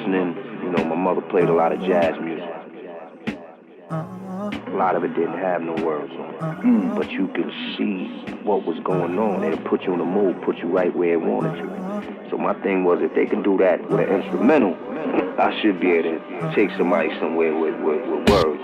My mother played a lot of jazz music. A lot of it didn't have no words on it. But you could see what was going on. It'd put you in the mood, put you right where it wanted you. So my thing was, if they can do that with an instrumental, I should be able to take somebody somewhere with words.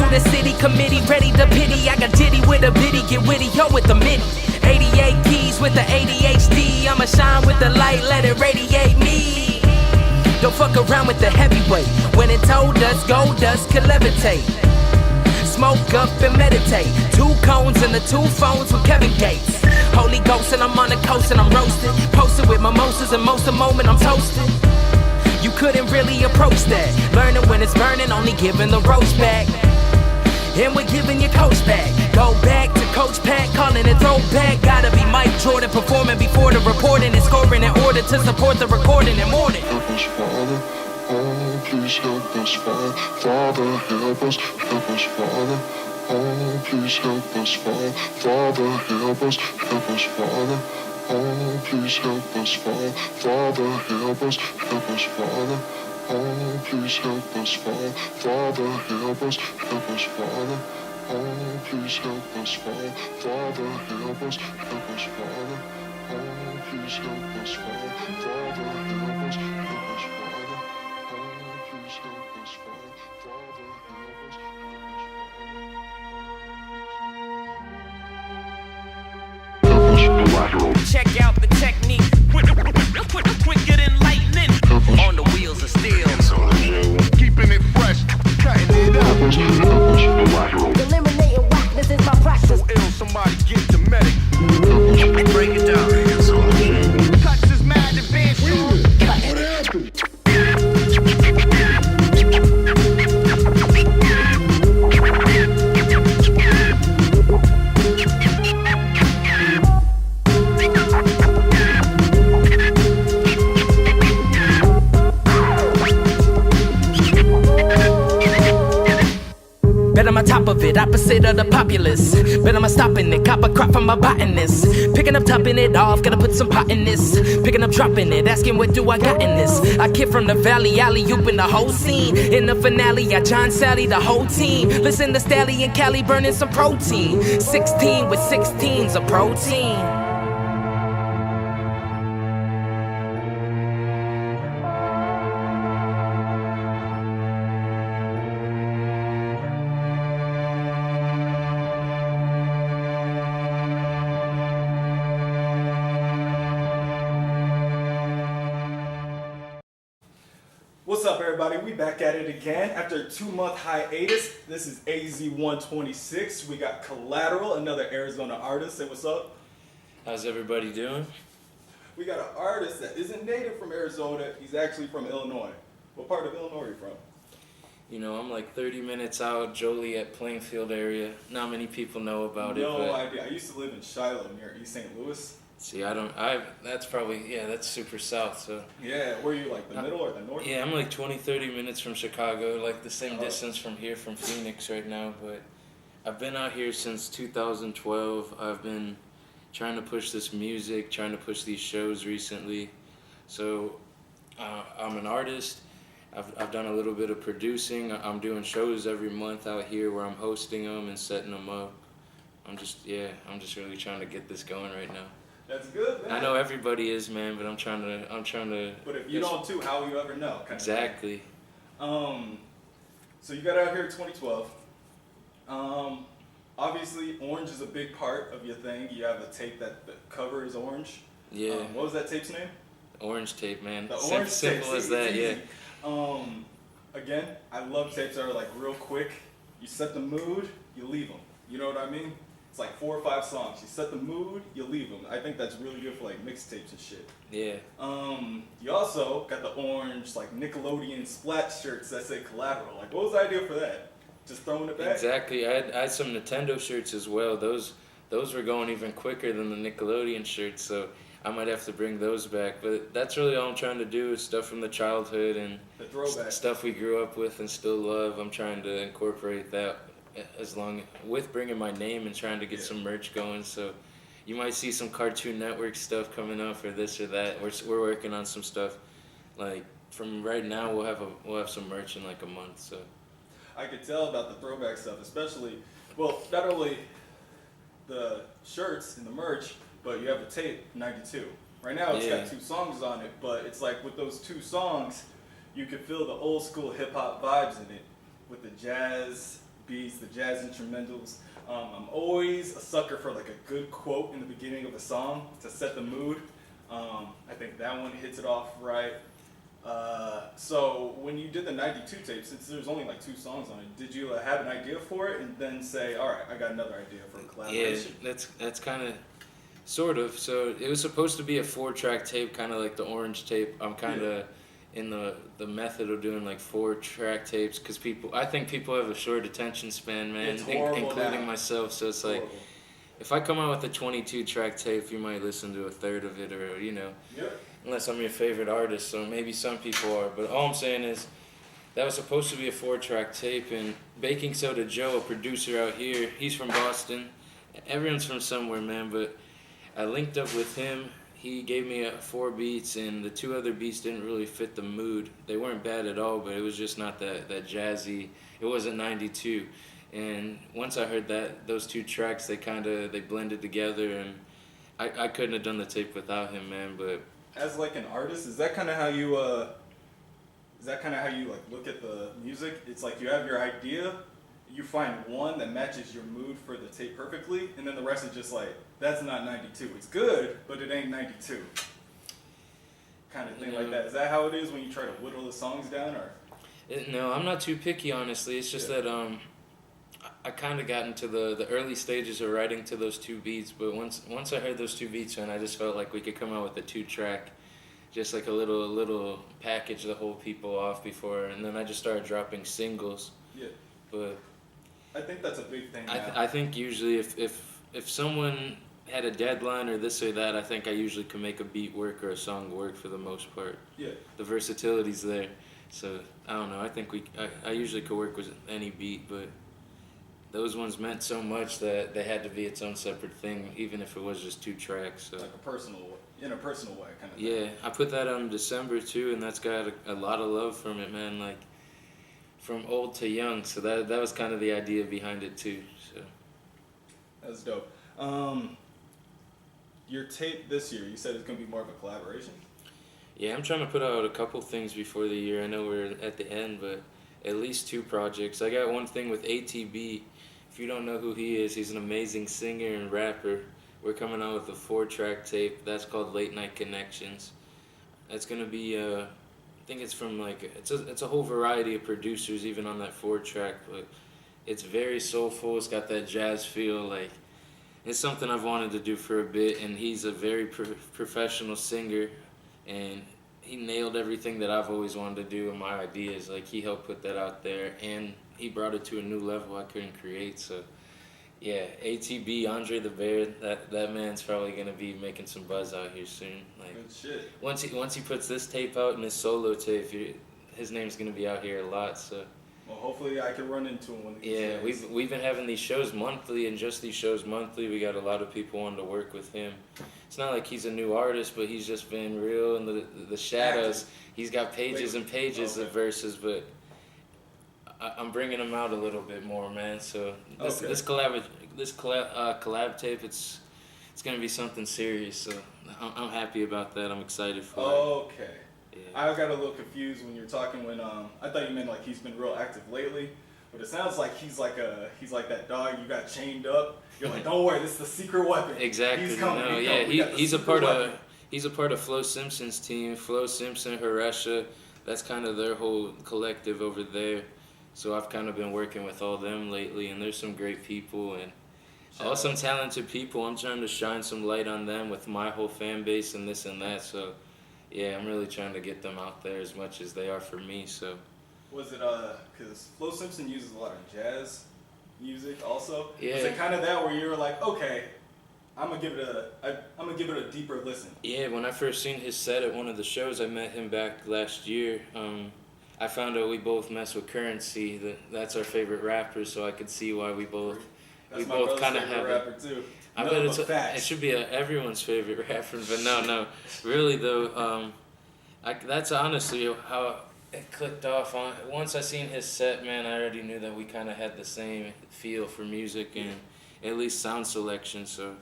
The city committee ready to pity. I got ditty with a bitty, get witty, yo with the midi. 88 keys with the ADHD. I'ma shine with the light, let it radiate me. Don't fuck around with the heavyweight. When it told us gold dust could levitate. Smoke up and meditate. 2 cones and the 2 phones from Kevin Gates. Holy Ghost and I'm on the coast and I'm roasted. Posted with mimosas and most of the moment I'm toasted. You couldn't really approach that. Learning when it's burning, only giving the roast back. And we're giving you coach back. Go back to Coach Pat, calling it throwback. Gotta be Mike Jordan performing before the reporting and scoring in order to support the recording and morning. Help us, Father. Oh, please help us, Father. Father, help us. Help us, Father. Oh, please help us, Father. Father, help us. Help us, Father. Oh, please help us, Father. Father, help us. Help us, Father. Oh, please help us, Father. Father, help us. Help us, Father. Oh, please help us, Father. Father, help us. Help us, Father. Oh, please help us, Father. Father, help us. Help us, Father. Oh, please help us, Father. Father, help us. Kollateral. Check out the technique. Quicker than lightning. On the wheels of steel. Keeping it fresh, cutting it up. Kollateral. Eliminating whack, this is my practice. Ill, somebody get the medic. Break it down. Cuts is mad advanced. Bet I'm on top of it, opposite of the populace. Bet I'm stopping it, cop a crop from my botanist. Picking up, topping it off, gotta put some pot in this. Picking up, dropping it, asking what do I got in this. I kid from the valley, alley-oop in the whole scene. In the finale, I John Sally, the whole team. Listen to Stally and Cali burning some protein. 16 with 16's of protein. What's up, everybody? We back at it again after a 2-month hiatus. This is Az126. We got Kollateral, another Arizona artist. Say what's up. How's everybody doing? We got an artist that isn't native from Arizona. He's actually from Illinois. What part of Illinois are you from? You know, I'm like 30 minutes out, Joliet, Plainfield area. Not many people know about it. No but idea. I used to live in Shiloh near East St. Louis. See, that's probably, that's super south, so. Yeah, where are you, like the middle or the north? Yeah, I'm like 20, 30 minutes from Chicago, like the same distance from here, from Phoenix right now, but I've been out here since 2012. I've been trying to push this music, trying to push these shows recently. So I'm an artist. I've done a little bit of producing. I'm doing shows every month out here where I'm hosting them and setting them up. I'm just really trying to get this going right now. That's good, man. I know everybody is, man, but I'm trying to. But if you don't too, how will you ever know? Exactly. So you got out here in 2012. Obviously, orange is a big part of your thing. You have a tape that the cover is orange. Yeah. What was that tape's name? Orange tape, man. The orange tape. Simple as that, yeah. Again, I love tapes that are like real quick. You set the mood, you leave them. You know what I mean? It's like 4 or 5 songs. You set the mood, you leave them. I think that's really good for like mixtapes and shit. Yeah. You also got the orange like Nickelodeon splat shirts that say Kollateral. Like, what was the idea for that? Just throwing it back? Exactly. I had some Nintendo shirts as well. Those those were going even quicker than the Nickelodeon shirts, so I might have to bring those back. But that's really all I'm trying to do is stuff from the childhood and The throwback. stuff we grew up with and still love. I'm trying to incorporate that as long with bringing my name and trying to get some merch going. So you might see some Cartoon Network stuff coming up or this or that. We're working on some stuff. Like from right now, we'll have some merch in like a month. So I could tell about the throwback stuff, especially, well, not only the shirts and the merch, but you have a tape, 92. Right now it's got 2 songs on it, but it's like with those 2 songs, you could feel the old school hip hop vibes in it with the jazz beats, the jazz instrumentals. I'm always a sucker for like a good quote in the beginning of a song to set the mood. I think that one hits it off right. So when you did the 92 tape, since there's only like 2 songs on it, did you have an idea for it and then say, all right, I got another idea for a collaboration? yeah, that's kind of sort of. So it was supposed to be a 4-track tape, kind of like the Orange tape. I'm kind of in the method of doing like 4-track tapes because I think people have a short attention span, man, It's horrible including now. myself. So it's like, Horrible. if I come out with a 22-track tape, you might listen to a third of it, or Yep. unless I'm your favorite artist. So maybe some people are, but all I'm saying is that was supposed to be a 4-track tape. And Baking Soda Joe, a producer out here, he's from Boston. Everyone's from somewhere, man, but I linked up with him. He gave me 4 beats, and the 2 other beats didn't really fit the mood. They weren't bad at all, but it was just not that jazzy. It wasn't 92. And once I heard those 2 tracks, they blended together, and I couldn't have done the tape without him, man. But As like an artist, is that kind of how you like look at the music? It's like you have your idea, you find one that matches your mood for the tape perfectly, and then the rest is just like, that's not 92. It's good, but it ain't 92. Kind of thing like that. Is that how it is when you try to whittle the songs down, or? no, I'm not too picky, honestly. It's just that I kind of got into the early stages of writing to those 2 beats, but once I heard those 2 beats, and I just felt like we could come out with a 2-track, just like a little package to hold people off before, and then I just started dropping singles. Yeah. But I think that's a big thing now. I think usually if someone had a deadline or this or that, I think I usually can make a beat work or a song work for the most part. Yeah. The versatility's there. So I don't know. I think I usually could work with any beat, but those ones meant so much that they had to be its own separate thing, even if it was just 2 tracks. So Like in a personal way, kind of. yeah, I put that on December too, and that's got a lot of love from it, man. Like from old to young. So that was kind of the idea behind it too. So That's dope. Your tape this year, you said it's gonna be more of a collaboration. yeah, I'm trying to put out a couple things before the year. I know we're at the end, but at least 2 projects. I got one thing with ATB. If you don't know who he is, he's an amazing singer and rapper. We're coming out with a 4-track tape. That's called Late Night Connections. It's gonna be I think it's from like it's a whole variety of producers even on that 4-track, but it's very soulful. It's got that jazz feel. Like it's something I've wanted to do for a bit, and he's a very professional singer, and he nailed everything that I've always wanted to do in my ideas. Like he helped put that out there, and he brought it to a new level I couldn't create. So yeah, ATB, Andre the Bear, that man's probably gonna be making some buzz out here soon. Like Good shit. once he puts this tape out and his solo tape, his name's gonna be out here a lot. So Well, hopefully I can run into him one of these yeah, days. we've been having these shows monthly, and just these shows monthly, we got a lot of people wanting to work with him. It's not like he's a new artist, but he's just been real in the shadows. He's got pages and pages of verses, but I'm bringing him out a little bit more, man. So this collab tape, it's gonna be something serious. So I'm happy about that. I'm excited for it. Okay. Yeah. I got a little confused when you were talking when I thought you meant like he's been real active lately, but it sounds like he's like that dog you got chained up. You're like, don't worry, this is the secret weapon. Exactly. He's coming. No, he's yeah, coming. We got the he's a secret part weapon. he's a part of Flo Simpson's team. Flo Simpson, Haresha, that's kind of their whole collective over there. So I've kind of been working with all them lately, and there's some great people and some talented people. I'm trying to shine some light on them with my whole fan base and this and that. So yeah, I'm really trying to get them out there as much as they are for me. So Was it because Flo Simpson uses a lot of jazz music also? Yeah. Was it kind of that where you were like, okay, I'm gonna give it a deeper listen. Yeah, when I first seen his set at one of the shows, I met him back last year. I found out we both mess with Currency. That's our favorite rapper, so I could see why we both That's my brother's kind of favorite have rapper too. I Nothing bet it's but facts. it should be everyone's favorite rapper, but no, really though. That's honestly how it clicked off. Once I seen his set, man, I already knew that we kind of had the same feel for music and at least sound selection. So.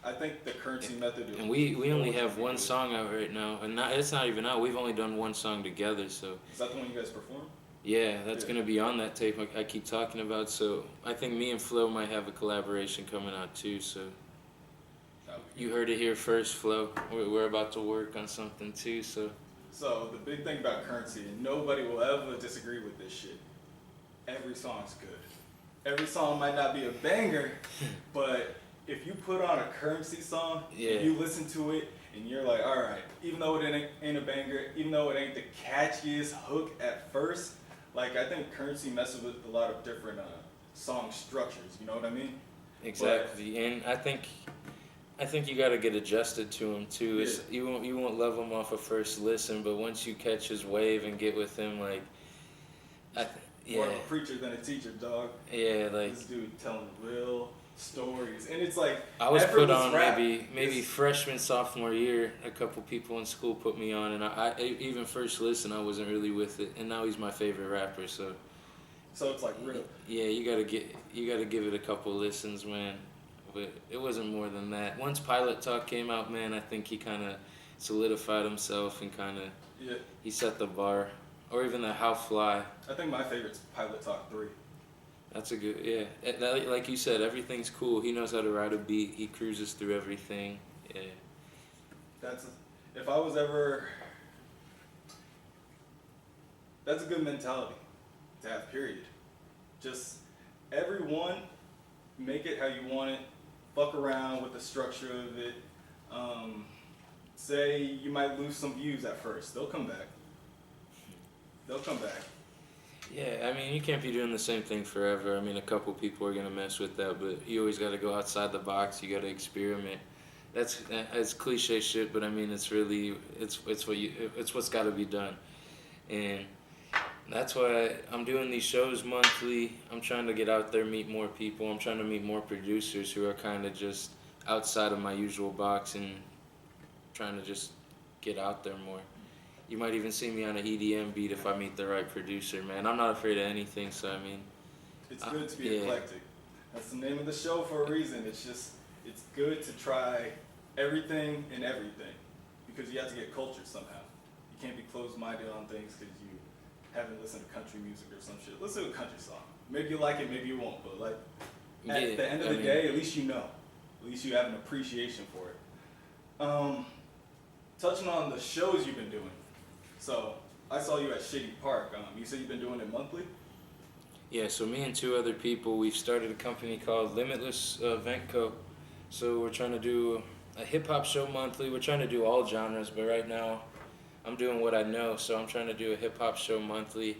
I think the Currency method. And we only have one song out right now, and it's not even out. We've only done one song together, so. Is that the one you guys perform? Yeah, that's gonna be on that tape I keep talking about. So I think me and Flo might have a collaboration coming out too. So. You heard it here first, Flo. We're about to work on something too. So. So the big thing about Currency, and nobody will ever disagree with this shit. Every song's good. Every song might not be a banger, but if you put on a Currency song, and you listen to it, and you're like, all right, even though it ain't a banger, even though it ain't the catchiest hook at first, like I think Currency messes with a lot of different song structures. You know what I mean? Exactly, and I think you got to get adjusted to him too. It's, you won't love him off a first listen, but once you catch his wave and get with him, like, more of a preacher than a teacher, dog. Yeah, like this dude telling real stories, and it's like I was put on rap. maybe freshman, sophomore year. A couple people in school put me on, and I even first listen I wasn't really with it, and now he's my favorite rapper. So it's like real. Yeah, you gotta give it a couple listens, man. But it wasn't more than that. Once Pilot Talk came out, man, I think he kind of solidified himself and kind of he set the bar. Or even the How Fly. I think my favorite's Pilot Talk 3. That's a good, like you said, everything's cool. He knows how to ride a beat. He cruises through everything. Yeah. If I was ever, that's a good mentality to have, period. Just everyone, make it how you want it. Fuck around with the structure of it. Say you might lose some views at first. They'll come back. Yeah, I mean, you can't be doing the same thing forever. I mean, a couple people are gonna mess with that, but you always got to go outside the box. You got to experiment. It's cliche shit, but I mean, it's really it's what's got to be done, and that's why I'm doing these shows monthly. I'm trying to get out there, meet more people. I'm trying to meet more producers who are kind of just outside of my usual box and trying to just get out there more. You might even see me on an EDM beat if I meet the right producer, man. I'm not afraid of anything, so I mean. It's good to be eclectic. That's the name of the show for a reason. It's good to try everything and everything because you have to get cultured somehow. You can't be closed-minded on things because you haven't listened to country music or some shit. Listen to a country song. Maybe you like it, maybe you won't, but like at the end of the day, at least you know. At least you have an appreciation for it. Touching on the shows you've been doing. So, I saw you at Shady Park. You said you've been doing it monthly? Yeah, so me and two other people, we've started a company called Limitless Event Co. So we're trying to do a hip-hop show monthly. We're trying to do all genres, but right now I'm doing what I know. So I'm trying to do a hip-hop show monthly.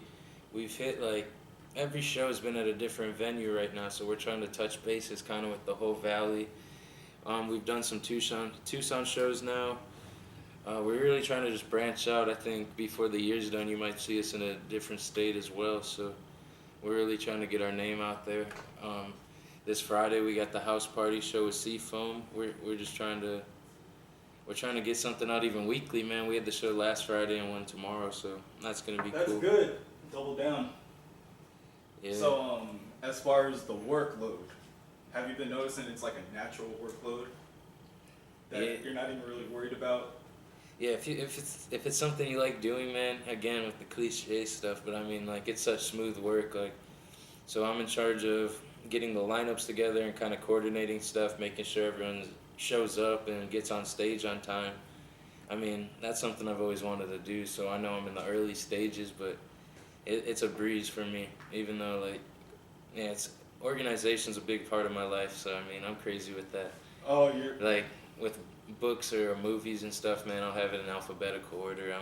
We've hit, like, every show's been at a different venue right now, so we're trying to touch bases kind of with the whole valley. We've done some Tucson shows now. We're really trying to just branch out. I think before the year's done, you might see us in a different state as well. So we're really trying to get our name out there. This Friday we got the house party show with Seafoam. We're just trying to get something out even weekly, man. We had the show last Friday and one tomorrow, so that's gonna be cool. That's good. Double down. Yeah. So as far as the workload, have you been noticing it's like a natural workload that you're not even really worried about? Yeah, if it's something you like doing, man, again with the cliche stuff, but I mean, like, it's such smooth work, like, so I'm in charge of getting the lineups together and kind of coordinating stuff, making sure everyone shows up and gets on stage on time. I mean, that's something I've always wanted to do, so I know I'm in the early stages, but it's a breeze for me, even though, like, yeah, organization's a big part of my life, so I mean, I'm crazy with that. Oh, like, with books or movies and stuff, man, I'll have it in alphabetical order.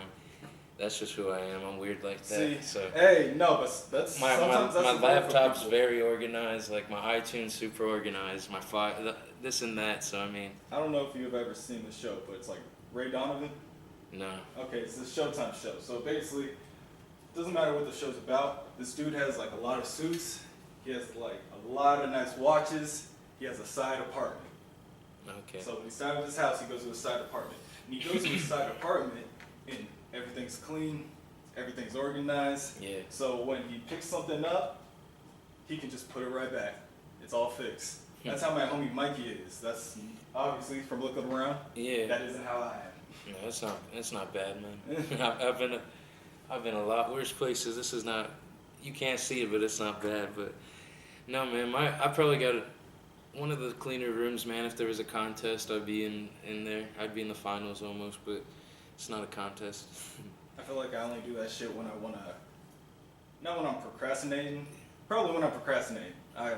That's just who I am. I'm weird like that. See, So hey, no, but that's my sometimes that's my the goal for laptop's people. very organized. Like my iTunes super organized. My this and that. So I mean, I don't know if you've ever seen the show, but it's like Ray Donovan. no. Okay, it's the Showtime show. So basically, doesn't matter what the show's about. This dude has like a lot of suits. He has like a lot of nice watches. He has a side apartment. Okay. So when he's out of his house, he goes to a side apartment. And he goes to his side apartment, and everything's clean, everything's organized. Yeah. So when he picks something up, he can just put it right back. It's all fixed. That's how my homie Mikey is. That's obviously from looking around. Yeah. That isn't how I am. No, it's not bad, man. I've been a lot worse places. This is not. You can't see it, but it's not bad. But no, man. I probably got one of the cleaner rooms, man. If there was a contest, I'd be in there. I'd be in the finals almost, but it's not a contest. I feel like I only do that shit when I wanna. Not when I'm procrastinating. Probably when I'm procrastinating. I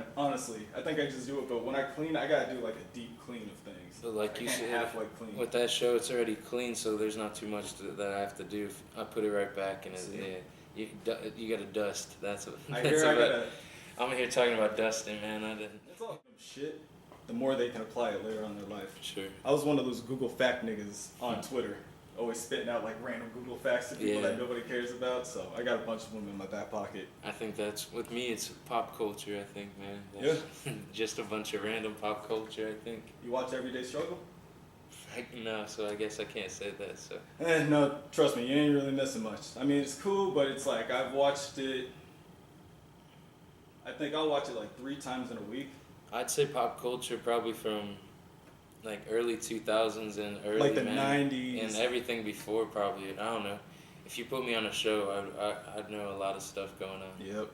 think I just do it. But when I clean, I gotta do like a deep clean of things. So like I you can't said, halfway clean. with that show, it's already clean, so there's not too much that I have to do. I put it right back, and you got to dust. That's what. I That's hear I about- gotta. I'm here talking about dusting, man. I didn't. It's all shit. The more they can apply it later on in their life. Sure. I was one of those Google fact niggas on Twitter, always spitting out like random Google facts to people Yeah. that nobody cares about. So I got a bunch of them in my back pocket. I think that's with me. It's pop culture. I think, man. Yeah. Just a bunch of random pop culture. I think. You watch Everyday Struggle? No, so I guess I can't say that. So. No, trust me, you ain't really missing much. I mean, it's cool, but it's like I've watched it. I think I'll watch it like 3 times in a week. I'd say pop culture probably from like early 2000s and early Like the man, 90s. and everything before probably. I don't know. If you put me on a show, I'd know a lot of stuff going on. Yep.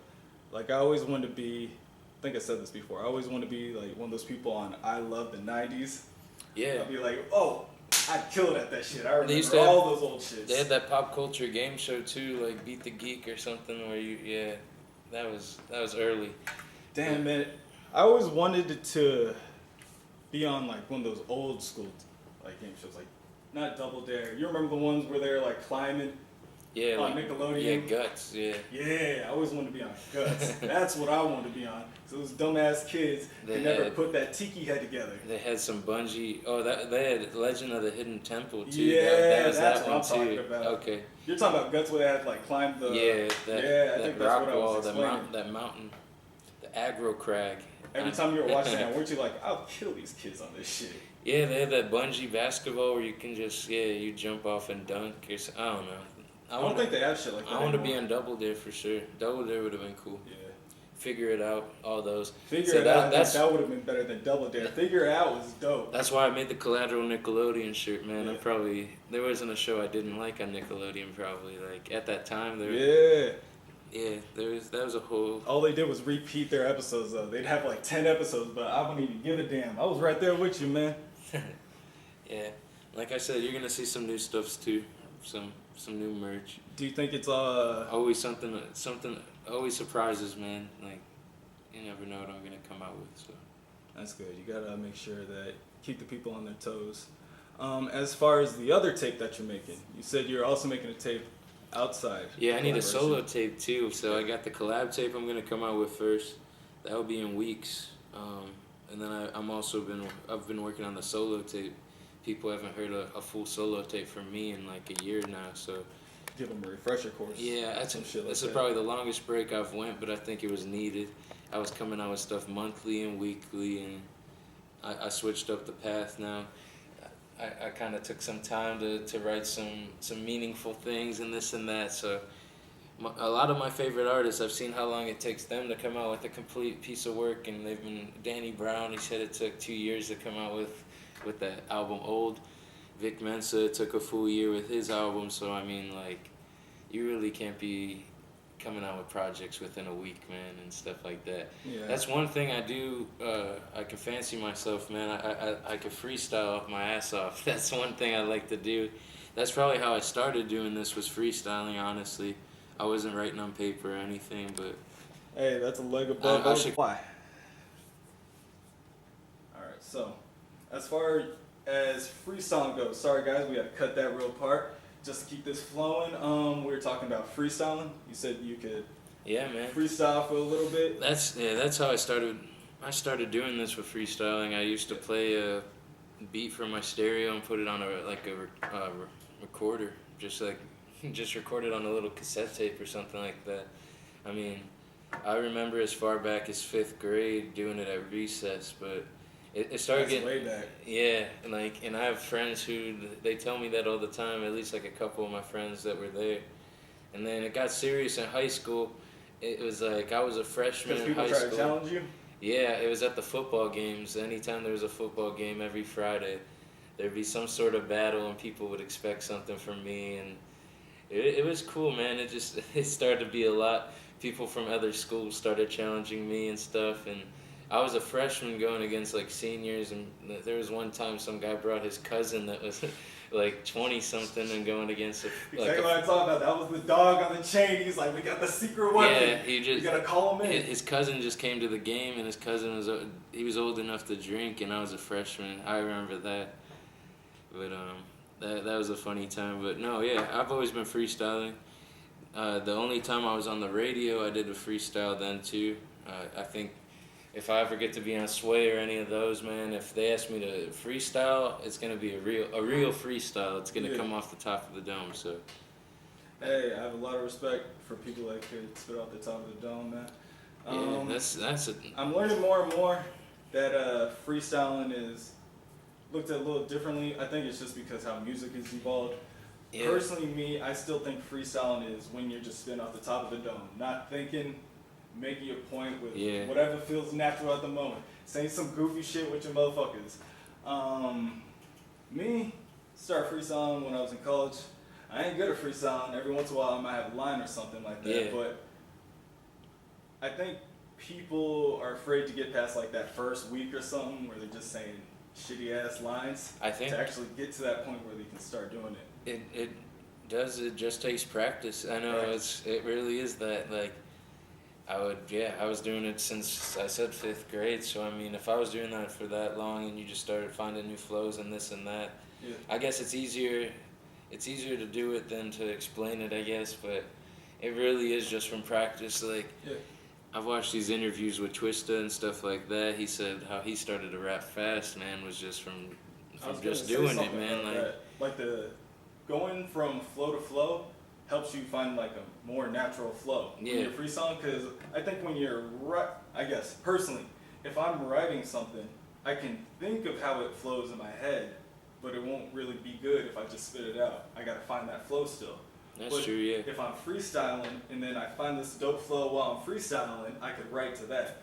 Like I always wanted to be. I think I said this before. I always wanted to be like one of those people on I Love the 90s. Yeah. I'd be like, oh, I killed at that shit. I They used remember to all those old shits. They had that pop culture game show too, like Beat the Geek or something, where that was early. Damn it. I always wanted it to be on like one of those old school like game shows, like not Double Dare. You remember the ones where they're like climbing? Yeah, On like Nickelodeon? Yeah, Guts. Yeah. Yeah, I always wanted to be on Guts. That's what I wanted to be on. So those dumbass kids, they never had- put that tiki head together. They had some bungee. Oh, they had Legend of the Hidden Temple too. Yeah, that was that's that what I'm one too. talking about. Okay. You're talking about Guts where they had like climbed the Yeah, I that think that's rock what I wall, was explaining. that mountain, the aggro crag. Every time you were watching that, weren't you like, I'll kill these kids on this shit? Yeah, they had that bungee basketball where you can just you jump off and dunk. Or so, I don't know. I don't think they have shit like that. I want to be anymore. on Double Dare for sure. Double Dare would have been cool. Yeah. Figure it out, all those. Figure So it out. That's That would have been better than Double Dare. Figure it out was dope. that's why I made the Kollateral Nickelodeon shirt, man. Yeah. There wasn't a show I didn't like on Nickelodeon. Probably like at that time there. Yeah. That was a whole. All they did was repeat their episodes though. They'd have like 10 episodes, but I wouldn't even give a damn. I was right there with you, man. Yeah, like I said, you're gonna see some new stuffs too, some new merch. Do you think it's Always something always surprises, man. Like you never know what I'm gonna come out with. So That's good. You gotta make sure that keep the people on their toes. As far as the other tape that you're making, you said you're also making a tape outside. yeah, I need a collaboration. solo tape too. So I got the collab tape I'm gonna come out with first. That'll be in weeks. And then I've been working on the solo tape. People haven't heard a full solo tape from me in like a year now. So Give them a refresher course. yeah, some shit like this that. is probably the longest break I've went, but I think it was needed. I was coming out with stuff monthly and weekly, and I switched up the path now. I kind of took some time to write some meaningful things and this and that. So a lot of my favorite artists, I've seen how long it takes them to come out with a complete piece of work, and they've been Danny Brown. He said it took 2 years to come out with that album Old. Vic Mensa took a full year with his album. So I mean, like, you really can't be coming out with projects within a week, man, and stuff like that. Yeah. That's one thing I do. I can fancy myself, man. I can freestyle my ass off. That's one thing I like to do. That's probably how I started doing this, was freestyling, honestly. I wasn't writing on paper or anything, but Hey, that's a leg above. I should- Why? Alright, so as far as freestyling goes, sorry guys, we had to cut that real part. just to keep this flowing, we were talking about freestyling. You said you could Yeah, man. freestyle for a little bit. That's how I started. I started doing this with freestyling. I used to play a beat from my stereo and put it on a recorder, just record it on a little cassette tape or something like that. I mean, I remember as far back as 5th grade doing it at recess, but it started That's getting way back. Yeah, and I have friends who they tell me that all the time. At least like a couple of my friends that were there, and then it got serious in high school. It was like I was a freshman Because in people high try school. to challenge you. Yeah, it was at the football games. Anytime there was a football game every Friday, there'd be some sort of battle and people would expect something from me, and it was cool, man. It started to be a lot. People from other schools started challenging me and stuff, and I was a freshman going against like seniors, and there was one time some guy brought his cousin that was like 20 something and going against Exactly what I'm talking about. That was the dog on the chain. He's like, we got the secret weapon. Yeah, You gotta call him in. His cousin just came to the game, and his cousin was old enough to drink, and I was a freshman. I remember that. But that was a funny time. But no, yeah, I've always been freestyling. The only time I was on the radio, I did a freestyle then too. I think if I ever get to be on Sway or any of those, man, if they ask me to freestyle, it's gonna be a real freestyle. It's gonna come off the top of the dome. So. Hey, I have a lot of respect for people that could spit off the top of the dome, man. I'm learning more and more that freestyling is looked at a little differently. I think it's just because how music has evolved. Yeah. Personally, me, I still think freestyling is when you're just spitting off the top of the dome, not thinking, making your point with whatever feels natural at the moment. Saying some goofy shit with your motherfuckers. Me, started freestyling when I was in college. I ain't good at freestyling. Every once in a while I might have a line or something like that. Yeah. But I think people are afraid to get past like that first week or something where they're just saying shitty ass lines. I think to actually get to that point where they can start doing it. It does. It just takes practice. I know it really is that. Like, I was doing it since I said 5th grade. So I mean, if I was doing that for that long and you just started finding new flows and this and that, I guess it's easier. It's easier to do it than to explain it, I guess. But it really is just from practice. Like, I've watched these interviews with Twista and stuff like that. He said how he started to rap fast, man, was just from just doing it, man. Like the going from flow to flow helps you find like a more natural flow when you're freestyling. Because I think when you're I guess personally, if I'm writing something, I can think of how it flows in my head, but it won't really be good if I just spit it out. I gotta find that flow still. That's true, yeah. If I'm freestyling and then I find this dope flow while I'm freestyling, I could write to that.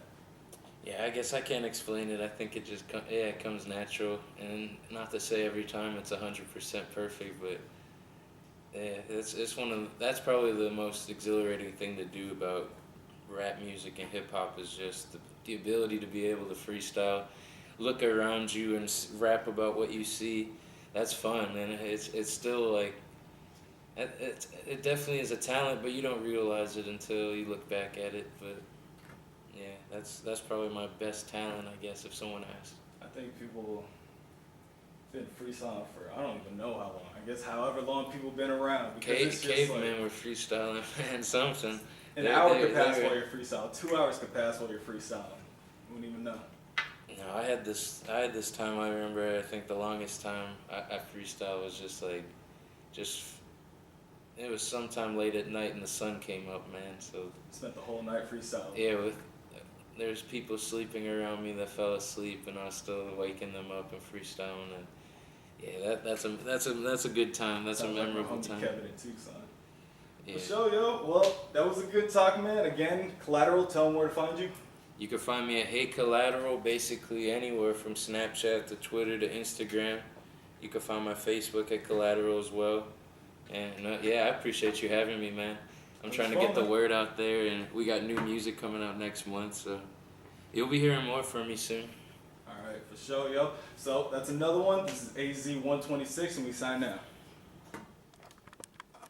Yeah, I guess I can't explain it. I think it just it comes natural, and not to say every time it's 100% perfect, but yeah, that's probably the most exhilarating thing to do about rap music and hip hop is just the ability to be able to freestyle, look around you and rap about what you see. That's fun, and it's still like. It definitely is a talent, but you don't realize it until you look back at it. But yeah, that's probably my best talent, I guess, if someone asked. I think people been freestyling for I don't even know how long. I guess however long people been around. Cavemen were freestyling, man, something. An hour could pass while you're freestyling. 2 hours could pass while you're freestyling. You wouldn't even know. No, I had this time. I remember. I think the longest time I freestyle was just. It was sometime late at night and the sun came up, man. So spent the whole night freestyling. Yeah, there's people sleeping around me that fell asleep, and I was still waking them up and freestyling. And yeah, that's a good time. That's a memorable time. Kevin in Tucson. Yeah. For sure, yo. Well, that was a good talk, man. Again, Kollateral. Tell them where to find you. You can find me at Hey Kollateral, basically anywhere from Snapchat to Twitter to Instagram. You can find my Facebook at Kollateral as well. And I appreciate you having me, man. I'm trying to get the word out there, and we got new music coming out next month, so you'll be hearing more from me soon. All right, for sure, yo. So that's another one. This is Az126, and we sign out.